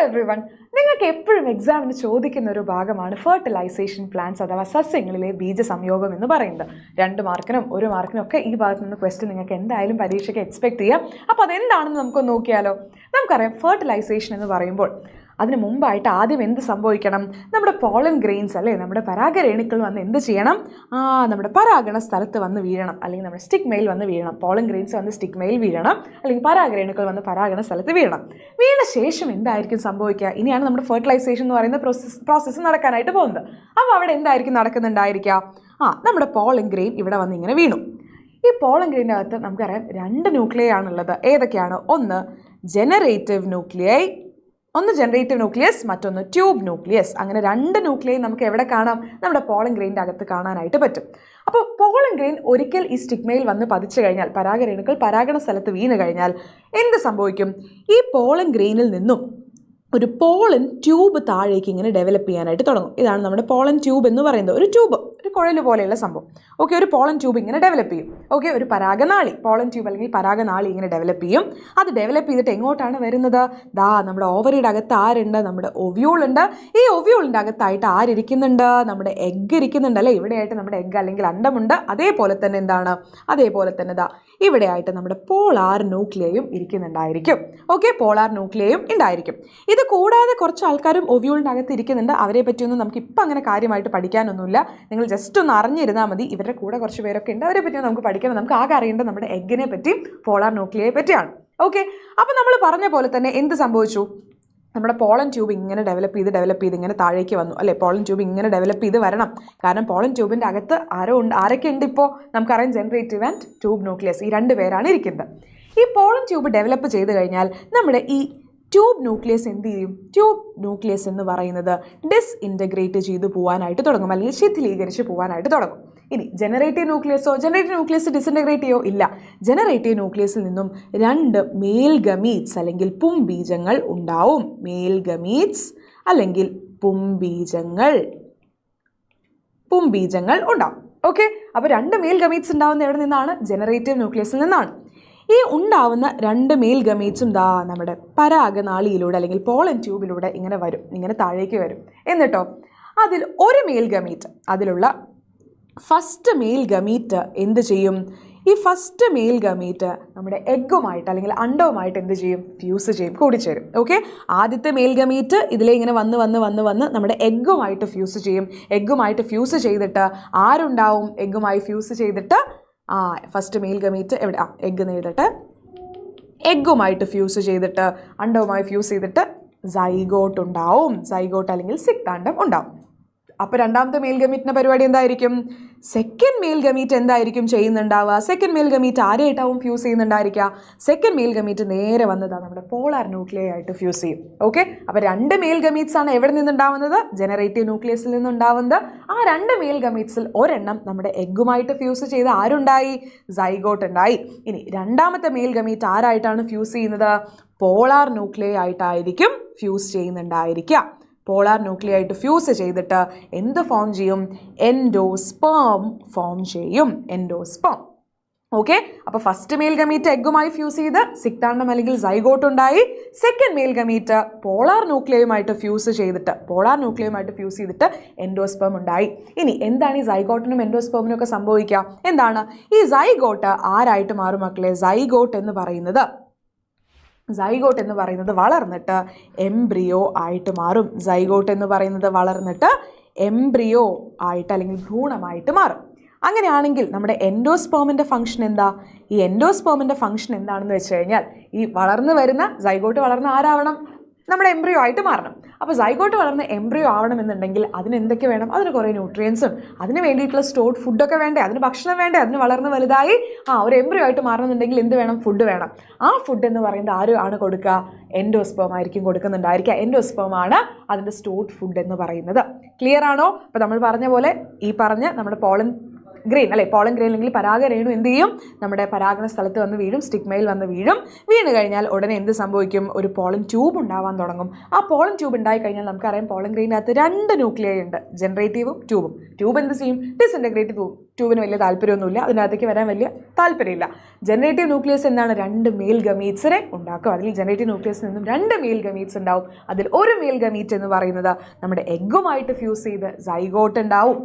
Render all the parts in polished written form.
Everyone, നിങ്ങൾക്ക് എപ്പോഴും എക്സാമിന് ചോദിക്കുന്ന ഒരു ഭാഗമാണ് ഫെർട്ടിലൈസേഷൻ പ്ലാന്റ്സ് അഥവാ സസ്യങ്ങളിലെ ബീജസംയോഗം എന്ന് പറയുന്നത്. 2 മാർക്കിനും 1 മാർക്കിനും ഒക്കെ ഈ ഭാഗത്ത് നിന്ന് ക്വസ്റ്റ്യൻ നിങ്ങൾക്ക് എന്തായാലും പരീക്ഷയ്ക്ക് എക്സ്പെക്ട് ചെയ്യാം. അപ്പോൾ അതെന്താണെന്ന് നമുക്കൊന്ന് നോക്കിയാലോ. നമുക്കറിയാം ഫെർട്ടിലൈസേഷൻ എന്ന് പറയുമ്പോൾ അതിന് മുമ്പായിട്ട് ആദ്യം എന്ത് സംഭവിക്കണം? നമ്മുടെ പോളൻ ഗ്രെയിൻസ് അല്ലേ, നമ്മുടെ പരാഗരേണുക്കൾ വന്ന് എന്ത് ചെയ്യണം? നമ്മുടെ പരാഗണ സ്ഥലത്ത് വന്ന് വീഴണം, അല്ലെങ്കിൽ നമ്മുടെ സ്റ്റിഗ്മയിൽ വന്ന് വീഴണം. പോളൻ ഗ്രെയിൻസ് വന്ന് സ്റ്റിഗ്മയിൽ വീഴണം, അല്ലെങ്കിൽ പരാഗരേണുക്കൾ വന്ന് പരാഗണ സ്ഥലത്ത് വീഴണം. വീണ ശേഷം എന്തായിരിക്കും സംഭവിക്കുക? ഇനിയാണ് നമ്മുടെ ഫെർട്ടിലൈസേഷൻ എന്ന് പറയുന്ന പ്രോസസ്സ് നടക്കാനായിട്ട് പോകുന്നത്. അപ്പോൾ അവിടെ എന്തായിരിക്കും നടക്കുന്നുണ്ടായിരിക്കുക? നമ്മുടെ പോളൻ ഗ്രെയിൻ ഇവിടെ വന്ന് ഇങ്ങനെ വീണു. ഈ പോളൻ ഗ്രെയിൻ്റെ അകത്ത് നമുക്കറിയാം 2 ന്യൂക്ലിയൈ ആണുള്ളത്. ഏതൊക്കെയാണ്? ഒന്ന് ജനറേറ്റീവ് ന്യൂക്ലിയസ്, മറ്റൊന്ന് ട്യൂബ് ന്യൂക്ലിയസ്. അങ്ങനെ 2 ന്യൂക്ലിയൈ നമുക്ക് എവിടെ കാണാം? നമ്മുടെ പോളൻ ഗ്രെയിൻ്റെ അകത്ത് കാണാനായിട്ട് പറ്റും. അപ്പോൾ പോളൻ ഗ്രെയിൻ ഒരിക്കൽ ഈ സ്റ്റിഗ്മയിൽ വന്ന് പതിച്ചു കഴിഞ്ഞാൽ, പരാഗരേണുക്കൾ പരാഗണ സ്ഥലത്ത് വീണ് കഴിഞ്ഞാൽ എന്ത് സംഭവിക്കും? ഈ പോളൻ ഗ്രെയിനിൽ നിന്നും ഒരു പോളൻ ട്യൂബ് താഴേക്ക് ഇങ്ങനെ ഡെവലപ്പ് ചെയ്യാനായിട്ട് തുടങ്ങും. ഇതാണ് നമ്മുടെ പോളൻ ട്യൂബ് എന്ന് പറയുന്നത്. ഒരു ട്യൂബ്, ഒരു കുഴൽ പോലെയുള്ള സംഭവം. ഓക്കെ, ഒരു പോളൻ ട്യൂബ് ഇങ്ങനെ ഡെവലപ്പ് ചെയ്യും. ഓക്കെ, ഒരു പരാഗനാളി, പോളൻ ട്യൂബ് അല്ലെങ്കിൽ പരാഗനാളി ഇങ്ങനെ ഡെവലപ്പ് ചെയ്യും. അത് ഡെവലപ്പ് ചെയ്തിട്ട് എങ്ങോട്ടാണ് വരുന്നത്? നമ്മുടെ ഓവറിയുടെ അകത്ത് ആരുണ്ട്? നമ്മുടെ ഒവ്യൂൾ ഉണ്ട്. ഈ ഒവ്യൂളിൻ്റെ അകത്തായിട്ട് ആരിയ്ക്കുന്നുണ്ട്? നമ്മുടെ എഗ്ഗ് ഇരിക്കുന്നുണ്ട് അല്ലേ? ഇവിടെയായിട്ട് നമ്മുടെ എഗ്ഗ് അല്ലെങ്കിൽ അണ്ടമുണ്ട്. അതേപോലെ തന്നെ എന്താണ്? അതേപോലെ തന്നെ ഇവിടെയായിട്ട് നമ്മുടെ പോളാർ ന്യൂക്ലിയയും ഇരിക്കുന്നുണ്ടായിരിക്കും. ഓക്കെ, പോളാർ ന്യൂക്ലിയയും ഉണ്ടായിരിക്കും. ഇത് കൂടാതെ കുറച്ച് ആൾക്കാരും ഒവ്യൂളിൻ്റെ അകത്ത് ഇരിക്കുന്നുണ്ട്. അവരെ പറ്റിയൊന്നും നമുക്ക് ഇപ്പം അങ്ങനെ കാര്യമായിട്ട് പഠിക്കാനൊന്നുമില്ല. നിങ്ങൾ ജസ്റ്റ് ഒന്ന് അറിഞ്ഞിരുന്നാൽ മതി. ഇവരുടെ കൂടെ കുറച്ച് പേരൊക്കെ ഉണ്ട്, അവരെ പറ്റിയൊന്നും നമുക്ക് പഠിക്കണം. നമുക്ക് ആകെ അറിയേണ്ടത് നമ്മുടെ എഗ്ഗിനെ പറ്റിയും പോളാർ ന്യൂക്ലിയയെ പറ്റിയാണ്. ഓക്കെ, അപ്പോൾ നമ്മൾ പറഞ്ഞ പോലെ തന്നെ എന്ത് സംഭവിച്ചു? നമ്മുടെ പോളൻ ട്യൂബ് ഇങ്ങനെ ഡെവലപ്പ് ചെയ്ത് ഇങ്ങനെ താഴേക്ക് വന്നു അല്ലേ? പോളൻ ട്യൂബ് ഇങ്ങനെ ഡെവലപ്പ് ചെയ്ത് വരണം. കാരണം പോളൻ ട്യൂബിൻ്റെ അകത്ത് ആരൊക്കെ ഉണ്ട്? ഇപ്പോൾ നമുക്കറിയാം ജനറേറ്റീവ് ആൻഡ് ട്യൂബ് ന്യൂക്ലിയസ്, ഈ 2 പേരാണ് ഇരിക്കുന്നത്. ഈ പോളൻ ട്യൂബ് ഡെവലപ്പ് ചെയ്ത് കഴിഞ്ഞാൽ നമ്മുടെ ഈ ട്യൂബ് ന്യൂക്ലിയസ് എന്ത് ചെയ്യും? ട്യൂബ് ന്യൂക്ലിയസ് എന്ന് പറയുന്നത് ഡിസ്ഇൻറ്റഗ്രേറ്റ് ചെയ്ത് പോകാനായിട്ട് തുടങ്ങും, അല്ലെങ്കിൽ ശിഥിലീകരിച്ച് പോകാനായിട്ട് തുടങ്ങും. ഇനി ജനറേറ്റീവ് ന്യൂക്ലിയസ് ഡിസ്ഇൻറ്റഗ്രേറ്റ് ചെയ്യോ? ഇല്ല. ജനറേറ്റീവ് ന്യൂക്ലിയസിൽ നിന്നും 2 മെയിൽ ഗമീറ്റ്സ് അല്ലെങ്കിൽ പുംബീജങ്ങൾ ഉണ്ടാവും. മെയിൽ ഗമീറ്റ്സ് അല്ലെങ്കിൽ പുംബീജങ്ങൾ ഉണ്ടാവും. ഓക്കെ, അപ്പോൾ 2 മെയിൽ ഗമീറ്റ്സ് ഉണ്ടാവുന്ന എവിടെ നിന്നാണ്? ജനറേറ്റീവ് ന്യൂക്ലിയസിൽ നിന്നാണ്. ഈ ഉണ്ടാവുന്ന 2 മെയിൽ ഗമീറ്റ്സും നമ്മുടെ പരാഗനാളിയിലൂടെ അല്ലെങ്കിൽ പോളൻ ട്യൂബിലൂടെ ഇങ്ങനെ വരും, ഇങ്ങനെ താഴേക്ക് വരും. എന്നിട്ടോ അതിൽ ഒരു മെയിൽ ഗമീറ്റ്, അതിലുള്ള ഫസ്റ്റ് മെയിൽ ഗമീറ്റ് എന്ത് ചെയ്യും? ഈ ഫസ്റ്റ് മെയിൽ ഗമീറ്റ് നമ്മുടെ എഗ്ഗുമായിട്ട് അല്ലെങ്കിൽ അണ്ടവുമായിട്ട് എന്ത് ചെയ്യും? ഫ്യൂസ് ചെയ്യും, കൂടിച്ചേരും. ഓക്കെ, ആദ്യത്തെ മെയിൽ ഗമീറ്റ് ഇതിലെ ഇങ്ങനെ വന്ന് നമ്മുടെ എഗ്ഗുമായിട്ട് ഫ്യൂസ് ചെയ്യും. എഗ്ഗുമായിട്ട് ഫ്യൂസ് ചെയ്തിട്ട് ആരുണ്ടാവും? എഗ്ഗുമായി ഫ്യൂസ് ചെയ്തിട്ട് ഫസ്റ്റ് മെയിൽ ഗമീറ്റ് എവിടെ? എഗ്ഗ് എഴുതട്ടെ. എഗ്ഗുമായിട്ട് ഫ്യൂസ് ചെയ്തിട്ട് അണ്ടവുമായി ഫ്യൂസ് ചെയ്തിട്ട് സൈഗോട്ട് ഉണ്ടാവും. സൈഗോട്ട് അല്ലെങ്കിൽ സിക്താണ്ഡം ഉണ്ടാവും. അപ്പോൾ 2ാമത്തെ മെയിൽ ഗമീറ്റിൻ്റെ പരിപാടി എന്തായിരിക്കും? സെക്കൻഡ് മെയിൽ ഗമീറ്റ് എന്തായിരിക്കും ചെയ്യുന്നുണ്ടാവുക? സെക്കൻഡ് മെയിൽ ഗമീറ്റ് ആരെയായിട്ടാവും ഫ്യൂസ് ചെയ്യുന്നുണ്ടായിരിക്കുക? സെക്കൻഡ് മെയിൽ ഗമീറ്റ് നേരെ വന്നതാണ് നമ്മുടെ പോളാർ ന്യൂക്ലിയൈ ആയിട്ട് ഫ്യൂസ് ചെയ്യും. ഓക്കെ, അപ്പോൾ 2 മെയിൽ ഗമീറ്റ്സ് ആണ് എവിടെ നിന്നുണ്ടാവുന്നത്? ജനറേറ്റീവ് ന്യൂക്ലിയസിൽ നിന്നുണ്ടാവുന്നത്. ആ 2 മെയിൽ ഗമീറ്റ്സിൽ ഒരെണ്ണം നമ്മുടെ എഗ്ഗുമായിട്ട് ഫ്യൂസ് ചെയ്ത് ആരുണ്ടായി? സൈഗോട്ട് ഉണ്ടായി. ഇനി 2ാമത്തെ മെയിൽ ഗമീറ്റ് ആരായിട്ടാണ് ഫ്യൂസ് ചെയ്യുന്നത്? പോളാർ ന്യൂക്ലിയൈ ആയിട്ടായിരിക്കും ഫ്യൂസ് ചെയ്യുന്നുണ്ടായിരിക്കുക. പോളാർ ന്യൂക്ലിയൈ ആയിട്ട് ഫ്യൂസ് ചെയ്തിട്ട് എന്ത് ഫോം ചെയ്യും? എൻഡോസ്പേം ഫോം ചെയ്യും. എൻഡോസ്പേം. ഓക്കെ, അപ്പോൾ ഫസ്റ്റ് മെയിൽ ഗമീറ്റ് എഗ്ഗുമായി ഫ്യൂസ് ചെയ്ത് സിക്താണ്ഡം അല്ലെങ്കിൽ സൈഗോട്ട് ഉണ്ടായി. സെക്കൻഡ് മെയിൽ ഗമീറ്റ് പോളാർ ന്യൂക്ലിയയുമായിട്ട് ഫ്യൂസ് ചെയ്തിട്ട് എൻഡോസ്പേം ഉണ്ടായി. ഇനി എന്താണ് ഈ സൈഗോട്ടിനും എൻഡോസ്പേമിനും ഒക്കെ സംഭവിക്കുക? എന്താണ് ഈ സൈഗോട്ട് ആരായിട്ട് മാറും മക്കളെ? സൈഗോട്ട് എന്ന് പറയുന്നത് വളർന്നിട്ട് എംബ്രിയോ ആയിട്ട് മാറും. സൈഗോട്ട് എന്ന് പറയുന്നത് വളർന്നിട്ട് എംബ്രിയോ ആയിട്ട് അല്ലെങ്കിൽ ഭ്രൂണമായിട്ട് മാറും. അങ്ങനെയാണെങ്കിൽ നമ്മുടെ എൻഡോസ്പേമിൻ്റെ ഫംഗ്ഷൻ എന്താ? ഈ എൻഡോസ്പേമിൻ്റെ ഫംഗ്ഷൻ എന്താണെന്ന് വെച്ച് കഴിഞ്ഞാൽ, ഈ വളർന്നു വരുന്ന സൈഗോട്ട് വളർന്ന ആരാവണം? നമ്മുടെ എംബ്രിയോ ആയിട്ട് മാറണം. അപ്പോൾ സൈഗോട്ട് വളർന്ന് എംബ്രിയോ ആവണമെന്നുണ്ടെങ്കിൽ അതിന് എന്തൊക്കെ വേണം? അതിന് കുറേ ന്യൂട്രിയൻസും അതിന് വേണ്ടിയിട്ടുള്ള സ്റ്റോർഡ് ഫുഡൊക്കെ വേണ്ടേ? അതിന് ഭക്ഷണം വേണ്ടേ? അതിന് വളർന്ന് വലുതായി ഒരു എംബ്രിയോ ആയിട്ട് മാറണമെന്നുണ്ടെങ്കിൽ എന്ത് വേണം? ഫുഡ് വേണം. ആ ഫുഡ് എന്ന് പറയുന്നത് ആരാണ് കൊടുക്കുക? എൻഡോസ്പേം ആയിരിക്കും കൊടുക്കുന്നുണ്ടായിരിക്കുക. എൻഡോസ്പേം ആണ് അതിൻ്റെ സ്റ്റോർഡ് ഫുഡ് എന്ന് പറയുന്നത്. ക്ലിയർ ആണോ? അപ്പോൾ നമ്മൾ പറഞ്ഞ പോലെ ഈ പറഞ്ഞ നമ്മുടെ പോളൻ ഗ്രെയിൻ അല്ലെ, പോളൻ ഗ്രെയിൻ അല്ലെങ്കിൽ പരാഗരേണു എന്ത് ചെയ്യും, നമ്മുടെ പരാഗണ സ്ഥലത്ത് വന്ന് വീഴും, സ്റ്റിഗ്മയിൽ വന്ന് വീഴും. വീണ് കഴിഞ്ഞാൽ ഉടനെ എന്ത് സംഭവിക്കും, ഒരു പോളൻ ട്യൂബ് ഉണ്ടാവാൻ തുടങ്ങും. ആ പോളൻ ട്യൂബ് ഉണ്ടായി കഴിഞ്ഞാൽ നമുക്കറിയാം പോളൻ ഗ്രെയിനകത്ത് 2 ന്യൂക്ലിയൈ ഉണ്ട്, ജനറേറ്റീവും ട്യൂബും. ട്യൂബ് എന്ത് ചെയ്യും, ഡിസിൻറ്റഗ്രേറ്റ് പോവും. ട്യൂബിന് വലിയ താല്പര്യമൊന്നുമില്ല, അതിനകത്തേക്ക് വരാൻ വലിയ താല്പര്യമില്ല. ജനറേറ്റീവ് ന്യൂക്ലിയസ് എന്താണ്, 2 മെയിൽ ഗമീറ്റ്സിനെ ഉണ്ടാക്കും. അതിൽ ജനറേറ്റീവ് ന്യൂക്ലിയസിൽ നിന്നും 2 മെയിൽ ഗമീറ്റ്സ് ഉണ്ടാവും. അതിൽ ഒരു മെയിൽ ഗമീറ്റ് എന്ന് പറയുന്നത് നമ്മുടെ എഗ്ഗുമായിട്ട് ഫ്യൂസ് ചെയ്ത് സൈഗോട്ട് ഉണ്ടാവും.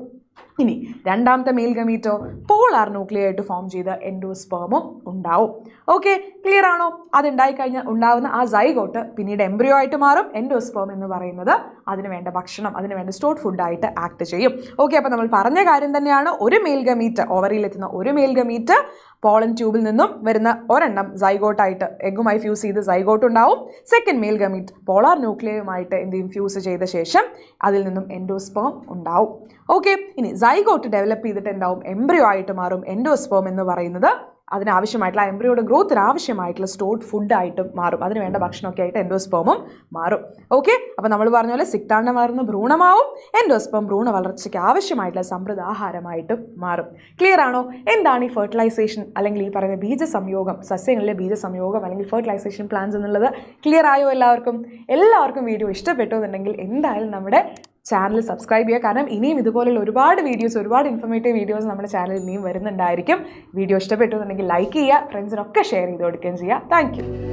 ഇനി രണ്ടാമത്തെ മെയിൽ ഗമീറ്റോ പോളാർ ന്യൂക്ലിയർ ആയിട്ട് ഫോം ചെയ്ത എൻഡോസ്പേമും ഉണ്ടാവും. ഓക്കെ, ക്ലിയർ ആണോ? അതുണ്ടായി കഴിഞ്ഞാൽ ഉണ്ടാവുന്ന ആ സൈഗോട്ട് പിന്നീട് എംബ്രിയോ ആയിട്ട് മാറും. എൻഡോസ്പേം എന്ന് പറയുന്നത് അതിന് വേണ്ട ഭക്ഷണം, അതിന് വേണ്ട സ്റ്റോർഡ് ഫുഡായിട്ട് ആക്ട് ചെയ്യും. ഓക്കെ, അപ്പോൾ നമ്മൾ പറഞ്ഞ കാര്യം തന്നെയാണ്. ഒരു മെയിൽ ഗമീറ്റ്, ഓവറിയിലെത്തുന്ന ഒരു മെയിൽ ഗമീറ്റ് പോളൻ ട്യൂബിൽ നിന്നും വരുന്ന ഒരെണ്ണം സൈഗോട്ടായിട്ട് എഗ്ഗുമായി ഫ്യൂസ് ചെയ്ത് സൈഗോട്ട് ഉണ്ടാവും. സെക്കൻഡ് മെയിൽ ഗമീറ്റ് പോളാർ ന്യൂക്ലിയറുമായിട്ട് എന്ത് ചെയ്യും, ഫ്യൂസ് ചെയ്ത ശേഷം അതിൽ നിന്നും എൻഡോസ്പേം ഉണ്ടാവും. ഓക്കെ, ഇനി സൈഗോട്ട് ഡെവലപ്പ് ചെയ്തിട്ട് എന്താവും, എംബ്രിയോ ആയിട്ട് മാറും. എൻഡോസ്പേം എന്ന് പറയുന്നത് അതിനാവശ്യമായിട്ടുള്ള എംബ്രിയോയുടെ ഗ്രോത്തിന് ആവശ്യമായിട്ടുള്ള സ്റ്റോർഡ് ഫുഡായിട്ടും മാറും. അതിന് വേണ്ട ഭക്ഷണമൊക്കെ ആയിട്ട് എൻഡോസ്പേമും മാറും. ഓക്കെ, അപ്പോൾ നമ്മൾ പറഞ്ഞ പോലെ സിക്താണ്ഡം വളർന്ന് ഭ്രൂണമാവും. എൻഡോസ്പേം ഭ്രൂണ വളർച്ചയ്ക്ക് ആവശ്യമായിട്ടുള്ള സമൃദ്ധാഹാരമായിട്ടും മാറും. ക്ലിയർ ആണോ? എന്താണ് ഈ ഫെർട്ടിലൈസേഷൻ അല്ലെങ്കിൽ ഈ പറയുന്ന ബീജസംയോഗം, സസ്യങ്ങളിലെ ബീജസംയോഗം അല്ലെങ്കിൽ ഫെർട്ടിലൈസേഷൻ പ്ലാൻസ് എന്നുള്ളത് ക്ലിയർ ആയോ എല്ലാവർക്കും? എല്ലാവർക്കും വീഡിയോ ഇഷ്ടപ്പെട്ടു എന്നുണ്ടെങ്കിൽ എന്തായാലും നമ്മുടെ ചാനൽ സബ്സ്ക്രൈബ് ചെയ്യുക. കാരണം ഇനിയും ഇതുപോലുള്ള ഒരുപാട് വീഡിയോസ്, ഒരുപാട് ഇൻഫർമേറ്റീവ് വീഡിയോസ് നമ്മുടെ ചാനലിൽ ഇനിയും വരുന്നുണ്ടായിരിക്കും. വീഡിയോ ഇഷ്ടപ്പെട്ടു എന്നുണ്ടെങ്കിൽ ലൈക്ക് ചെയ്യുക, ഫ്രണ്ട്സിനൊക്കെ ഷെയർ ചെയ്ത് കൊടുക്കുകയും ചെയ്യുക. Thank you.